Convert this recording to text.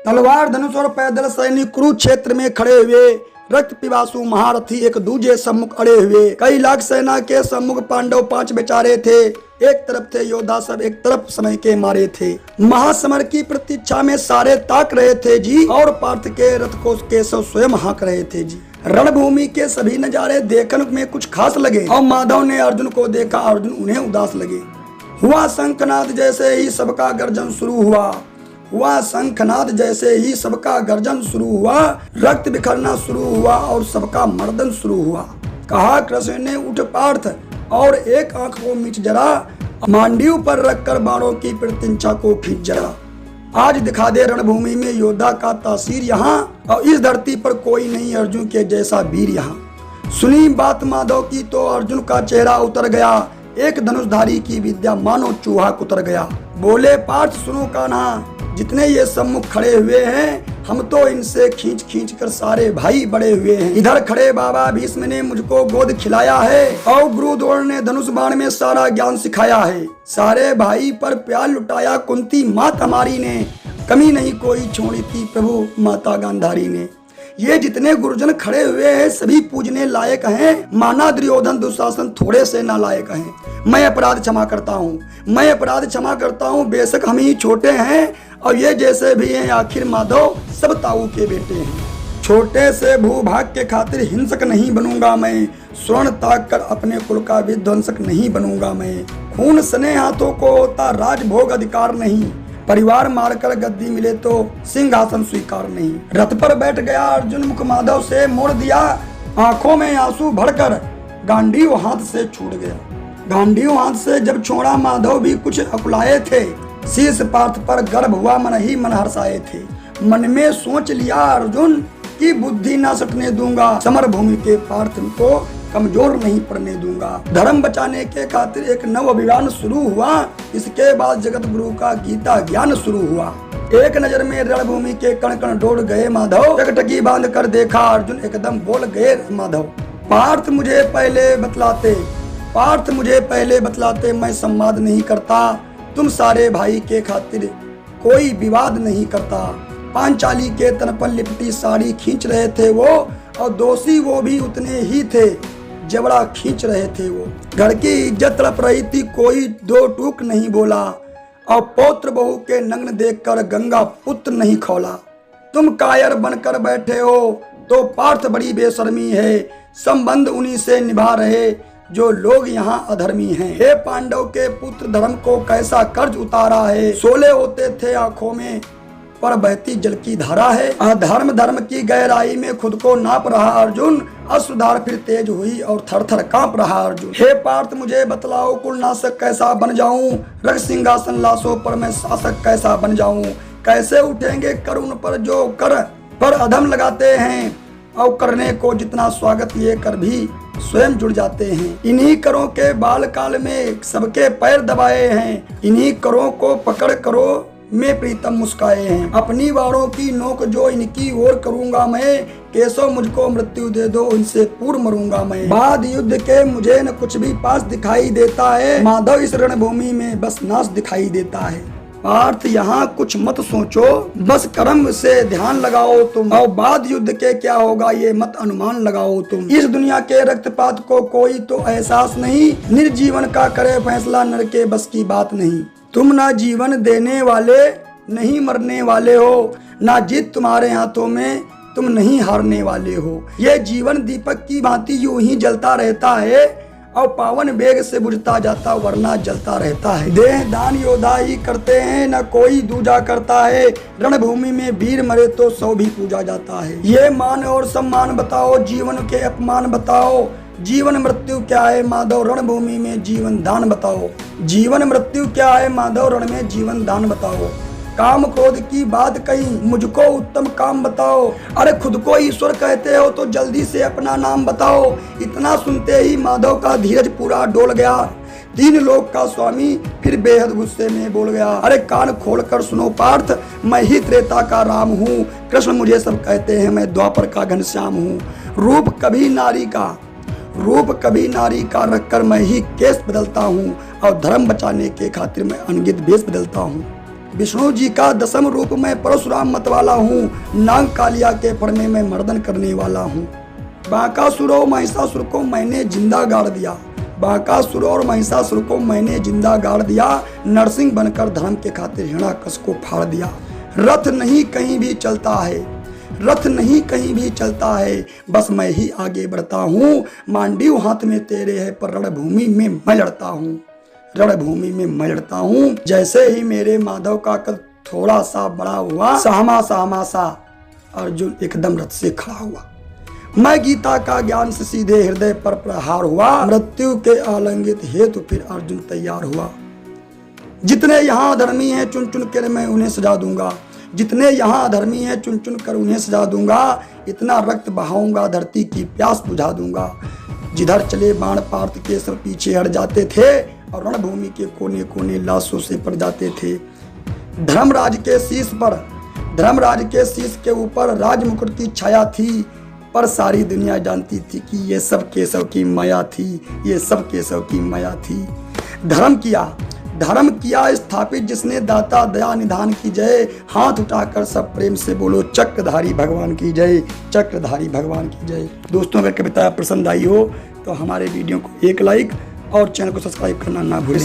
तलवार धनुष और पैदल सैनिक कुरुक्षेत्र में खड़े हुए, रक्त पिपासु महारथी एक दूजे सम्मुख अड़े हुए। कई लाख सेना के सम्मुख पांडव 5 बेचारे थे। एक तरफ थे योद्धा सब, एक तरफ समय के मारे थे। महासमर की प्रतीक्षा में सारे ताक रहे थे जी, और पार्थ के रथ को केशव स्वयं हाँक रहे थे जी। रणभूमि के सभी नजारे देखने में कुछ खास लगे, और माधव ने अर्जुन को देखा, अर्जुन उन्हें उदास लगे। हुआ शंखनाद जैसे ही सबका गर्जन शुरू हुआ शंखनाद जैसे ही सबका गर्जन शुरू हुआ, रक्त बिखरना शुरू हुआ और सबका मर्दन शुरू हुआ। कहा कृष्ण ने, उठ पार्थ और एक आंख को मीच जरा, मांडीव पर रखकर बाणों की प्रत्यंचा को खींच जरा। आज दिखा दे रणभूमि में योद्धा का तासीर यहाँ, और इस धरती पर कोई नहीं अर्जुन के जैसा वीर यहाँ। सुनी बात माधव की तो अर्जुन का चेहरा उतर गया, एक धनुषधारी की विद्या मानो चूहा कुतर गया। बोले पार्थ सुनो कान्हा, जितने ये सम्मुख खड़े हुए हैं, हम तो इनसे खींच खींच कर सारे भाई बड़े हुए हैं। इधर खड़े बाबा भीष्म ने मुझको गोद खिलाया है, और गुरु द्रोण ने धनुष बाण में सारा ज्ञान सिखाया है। सारे भाई पर प्यार लुटाया कुंती मात हमारी ने, कमी नहीं कोई छोड़ी थी प्रभु माता गांधारी ने। ये जितने गुरुजन खड़े हुए हैं सभी पूजने लायक हैं, माना दुर्योधन दुशासन थोड़े से नालायक हैं। मैं अपराध क्षमा करता हूँ, मैं अपराध क्षमा करता हूँ, बेशक हम ही छोटे हैं और ये जैसे भी हैं, आखिर माधव सब ताऊ के बेटे हैं। छोटे से भूभाग के खातिर हिंसक नहीं बनूंगा मैं, स्वर्ण ताक कर अपने कुल का विध्वंसक नहीं बनूंगा मैं। खून सने हाथों को होता राजभोग अधिकार नहीं, परिवार मारकर गद्दी मिले तो सिंहासन स्वीकार नहीं। रथ पर बैठ गया अर्जुन, मुख माधव से मोड़ दिया, आंखों में आंसू भरकर गांडीव हाथ से छूट गया। गांडीव हाथ से जब छोड़ा माधव भी कुछ अकुलाए थे, शीश पार्थ पर गर्भ हुआ मन ही मन हर्षाए थे। मन में सोच लिया अर्जुन की बुद्धि ना सटने दूंगा, समर भूमि के पार्थ को कमजोर नहीं पड़ने दूंगा। धर्म बचाने के खातिर एक नव अभियान शुरू हुआ, इसके बाद जगत गुरु का गीता ज्ञान शुरू हुआ। एक नजर में रणभूमि के कण कण दौड़ गए माधव, टकटकी बांध कर देखा अर्जुन, एकदम बोल गए माधव। पार्थ मुझे पहले बतलाते मैं संवाद नहीं करता, तुम सारे भाई के खातिर कोई विवाद नहीं करता। पांचाली के तन पर लिपटी साड़ी खींच रहे थे वो, और दोषी वो भी उतने ही थे, जबड़ा खींच रहे थे वो। घर की इज्जत तड़प रही थी, कोई दो टूक नहीं बोला, और पौत्र बहू के नग्न देखकर गंगा पुत्र नहीं खौला। तुम कायर बनकर बैठे हो तो पार्थ बड़ी बेशर्मी है, संबंध उन्हीं से निभा रहे जो लोग यहाँ अधर्मी हैं। हे पांडव के पुत्र, धर्म को कैसा कर्ज उतारा है, सोले होते थे आंखों में पर बहती जल की धारा है। अधर्म धर्म की गहराई में खुद को नाप रहा अर्जुन, अश्रुधार फिर तेज हुई और थर थर कांप रहा अर्जुन। हे पार्थ मुझे बतलाओ, कुलनाशक कैसा बन जाऊं, रग सिंहासन लाशों पर मैं शासक कैसा बन जाऊं। कैसे उठेंगे कर उन पर जो कर पर अधम लगाते हैं, और करने को जितना स्वागत ये कर भी स्वयं जुड़ जाते हैं। इन्हीं करों के बाल काल में सबके पैर दबाए हैं, इन्हीं करों को पकड़ करो में प्रीतम मुस्काए हैं। अपनी वारों की नोक जो इनकी ओर करूंगा मैं, केशव मुझको मृत्यु दे दो इनसे पूर्व मरूंगा मैं। बाद युद्ध के मुझे न कुछ भी पास दिखाई देता है, माधव इस रणभूमि में बस नाश दिखाई देता है। पार्थ यहाँ कुछ मत सोचो, बस कर्म से ध्यान लगाओ तुम, और बाद युद्ध के क्या होगा ये मत अनुमान लगाओ तुम। इस दुनिया के रक्तपात को कोई तो एहसास नहीं, निर्जीवन का करे फैसला नर के बस की बात नहीं। तुम ना जीवन देने वाले नहीं मरने वाले हो, ना जीत तुम्हारे हाथों में तुम नहीं हारने वाले हो। ये जीवन दीपक की भांति यूं ही जलता रहता है, और पावन वेग से बुझता जाता वरना जलता रहता है। देह दान योद्धा ही करते हैं, न कोई दूजा करता है, रणभूमि में वीर मरे तो 100 भी पूजा जाता है। ये मान और सम्मान बताओ, जीवन के अपमान बताओ, जीवन मृत्यु क्या है माधव रणभूमि में जीवन दान बताओ। जीवन मृत्यु क्या है माधव रण में जीवन दान बताओ। काम क्रोध की बात कही, मुझको उत्तम काम बताओ। अरे खुद को ईश्वर कहते हो तो जल्दी से अपना नाम बताओ। इतना सुनते ही माधव का धीरज पूरा डोल गया, 3 लोक का स्वामी फिर बेहद गुस्से में बोल गया। अरे कान खोल कर सुनो पार्थ, मैं ही त्रेता का राम हूँ, कृष्ण मुझे सब कहते हैं, मैं द्वापर का घनश्याम हूँ। रूप कभी नारी का रखकर मैं ही केस बदलता हूँ, और धर्म बचाने के खातिर मैं अनगिनत वेश बदलता हूँ। विष्णु जी का 10म रूप मैं परशुराम मतवाला हूँ, नाग कालिया के फण में मैं मर्दन करने वाला हूँ। बाकासुर और महिषासुर को मैंने जिंदा गाड़ दिया, बाकासुर और महिषासुर को मैंने जिंदा गाड़ दिया। नरसिंह बनकर धर्म के खातिर हिरण्याकश को फाड़ दिया। रथ नहीं कहीं भी चलता है, रथ नहीं कहीं भी चलता है, बस मैं ही आगे बढ़ता हूँ। मांडीव हाथ में तेरे है पर रणभूमि में मैं लड़ता हूँ, रणभूमि में मैं लड़ता हूँ। जैसे ही मेरे माधव का कद थोड़ा सा बड़ा हुआ, सहमा सहमा सा अर्जुन एकदम रथ से खड़ा हुआ। मैं गीता का ज्ञान से सीधे हृदय पर प्रहार हुआ। मृत्यु के आलंगित हेतु फिर अर्जुन तैयार हुआ। जितने यहाँ धर्मी हैं चुन चुन कर मैं उन्हें सजा दूंगा, जितने यहाँ धर्मी हैं चुन चुन कर उन्हें सजा दूंगा। इतना रक्त बहाऊंगा धरती की प्यास बुझा दूंगा। जिधर चले बाण पार्थ के सब पीछे हट जाते थे और रणभूमि के कोने कोने लाशों से पड़ जाते थे। धर्मराज के शीश पर, धर्मराज के शीश के ऊपर राज मुकुट की छाया थी, पर सारी दुनिया जानती थी कि ये सब केशव की माया थी, ये सब केशव की माया थी। धर्म किया स्थापित जिसने, दाता दया निधान की जय। हाथ उठाकर सब प्रेम से बोलो चक्रधारी भगवान की जय, चक्रधारी भगवान की जय। दोस्तों अगर कविता पसंद आई हो तो हमारे वीडियो को एक लाइक और चैनल को सब्सक्राइब करना ना भूलें।